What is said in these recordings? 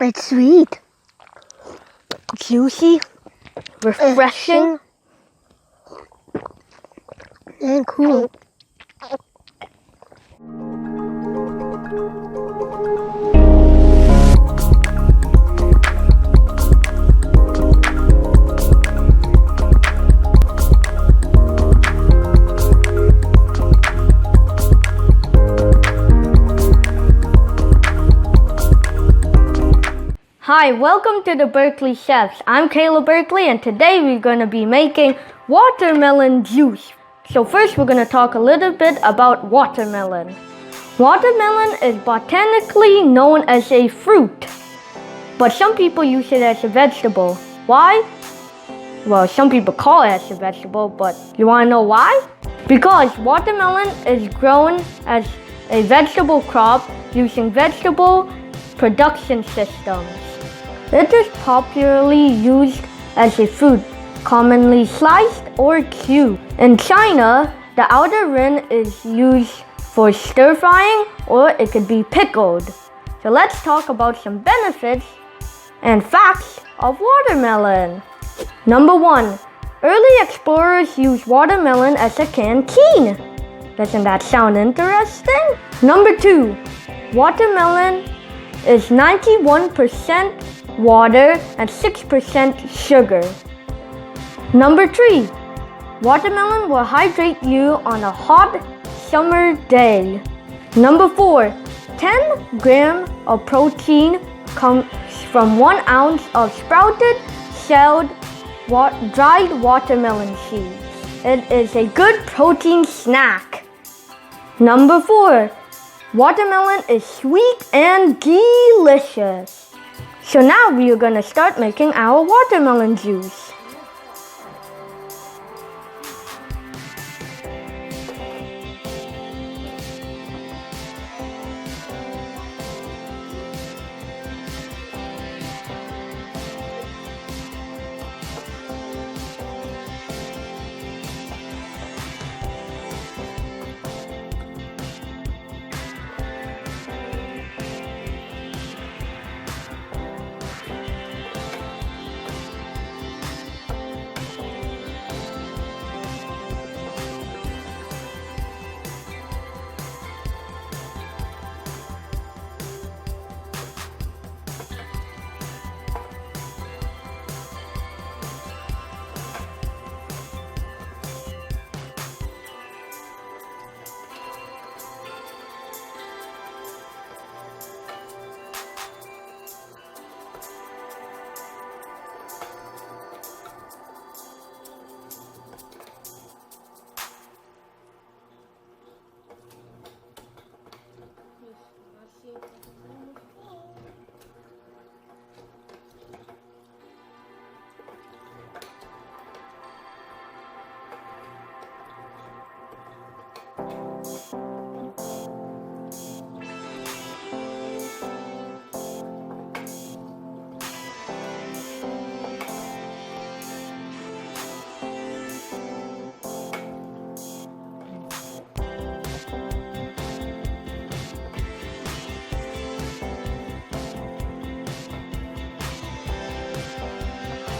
It's sweet, juicy, refreshing, and cool. Hi, welcome to the Berkeley Chefs. I'm Kayla Berkeley, and today we're going to be making watermelon juice. So first we're going to talk a little bit about watermelon. Watermelon is botanically known as a fruit, but some people use it as a vegetable. Why? Well, some people call it as a vegetable, but you want to know why? Because watermelon is grown as a vegetable crop using vegetable production systems. It is popularly used as a fruit, commonly sliced or cubed. In China, the outer rind is used for stir frying, or it could be pickled. So let's talk about some benefits and facts of watermelon. Number 1, early explorers used watermelon as a canteen. Doesn't that sound interesting? Number 2, watermelon is 91% water and 6% sugar. Number 3, watermelon will hydrate you on a hot summer day. Number 4, 10 grams of protein comes from 1 ounce of sprouted, shelled, dried watermelon seeds. It is a good protein snack. Number 4, watermelon is sweet and delicious. So now we are going to start making our watermelon juice.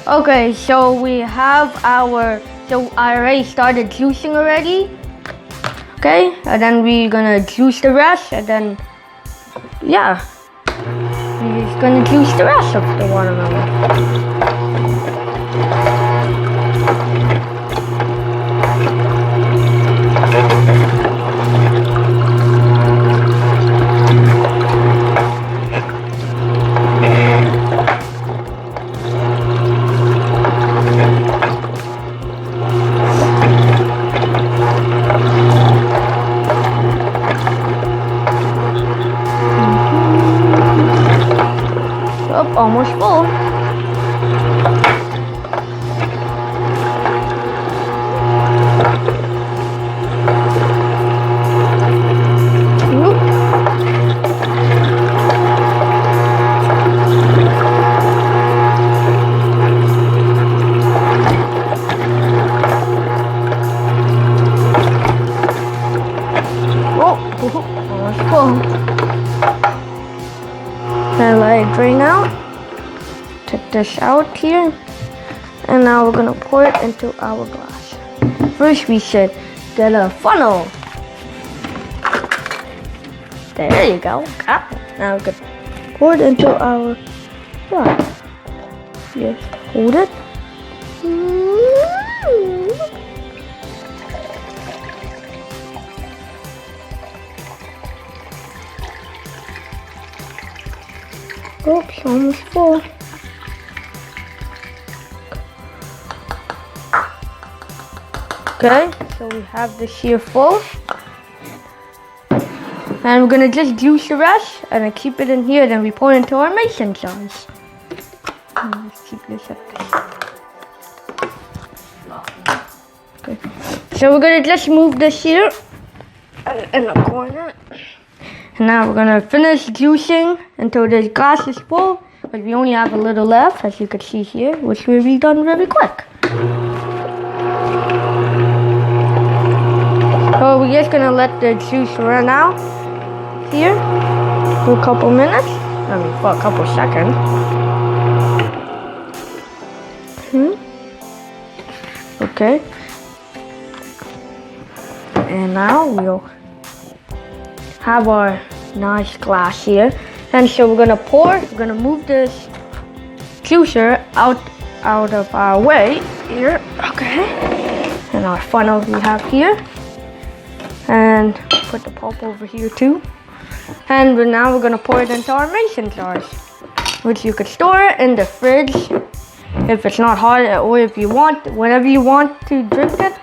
Okay, so we have so I already started juicing already. Okay, and then we're gonna juice the rest, and then, yeah, we're just gonna juice the rest of the watermelon. Oh, almost full. Oh, almost full. And let it drain out. take this out here. And now we're gonna pour it into our glass. First we should get a funnel. There you go. Got it. Now we're gonna pour it into our glass. Just hold it. Oops, almost full. Okay, so we have this here full. And we're gonna just juice the rest and then keep it in here, then we pour it into our mason jars. Let's keep this up there. Okay. So we're gonna just move this here in the corner. And now we're gonna finish juicing until this glass is full, but we only have a little left, as you can see here, which will be done very quick. So we're just gonna let the juice run out here for a couple minutes. I mean, for a couple seconds. Okay. And now we'll have our nice glass here. And so we're gonna move this juicer out of our way here. Okay. And our funnel we have here. And put the pulp over here too. And now we're gonna pour it into our mason jars, which you could store in the fridge if it's not hot, or if you want, whenever you want to drink it,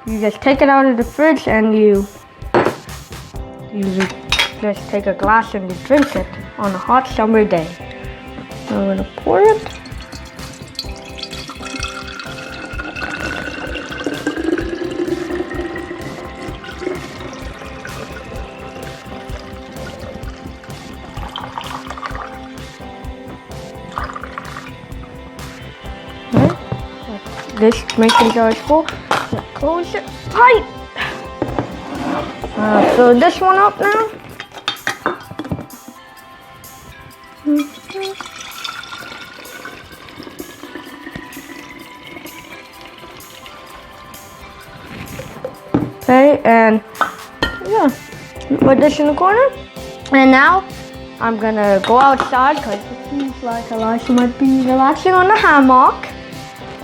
you just take it out of the fridge and you just take a glass and you drink it on a hot summer day. So I'm gonna pour it. This mason jar is full. Close it tight. Fill this one up now. Okay, and yeah, put this in the corner. And now I'm gonna go outside because it seems like Elisha might be relaxing on the hammock.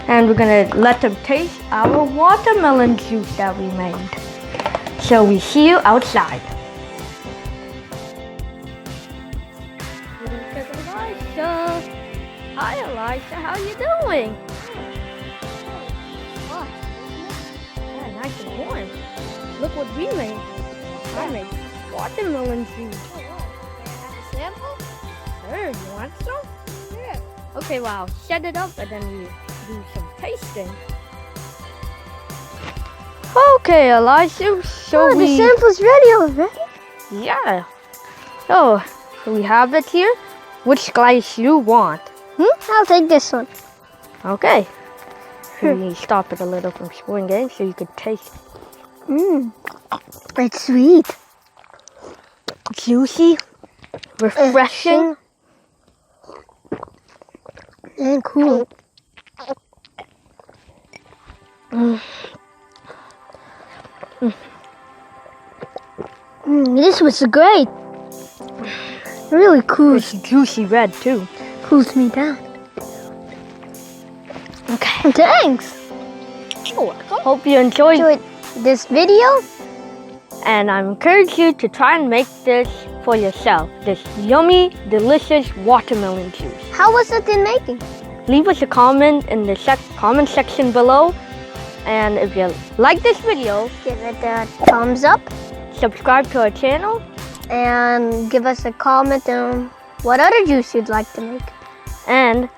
And we're gonna let them taste our watermelon juice that we made. So we see you outside. Look at Elisha. Hi Elisha, how you doing? Oh, yeah, nice and warm. Look what we made. I made watermelon juice. Can I have a sample? Sure, you want some? Yeah. Okay, wow, set it up and then we do some tasting. Okay, Elisha, so the sample's ready already? Yeah. So we have it here. Which glass you want? I'll take this one. Okay. We stop it a little from swinging so you could taste it. It's sweet. Juicy, refreshing, and cool. This was great. Really cool. it's juicy red too. Cools me down. Okay. Thanks. You're welcome. Hope you enjoyed this video. and I encourage you to try and make this for yourself. This yummy, delicious watermelon juice. How was it in making? Leave us a comment in the comment section below. And if you like this video, Give it a thumbs up subscribe to our channel. and give us a comment on what other juice you'd like to make. And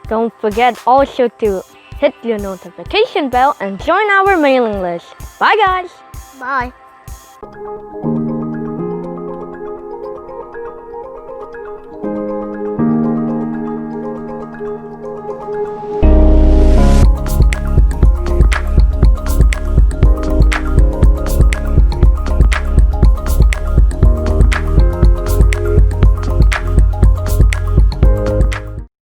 don't forget also to hit your notification bell and join our mailing list. Bye guys! Bye.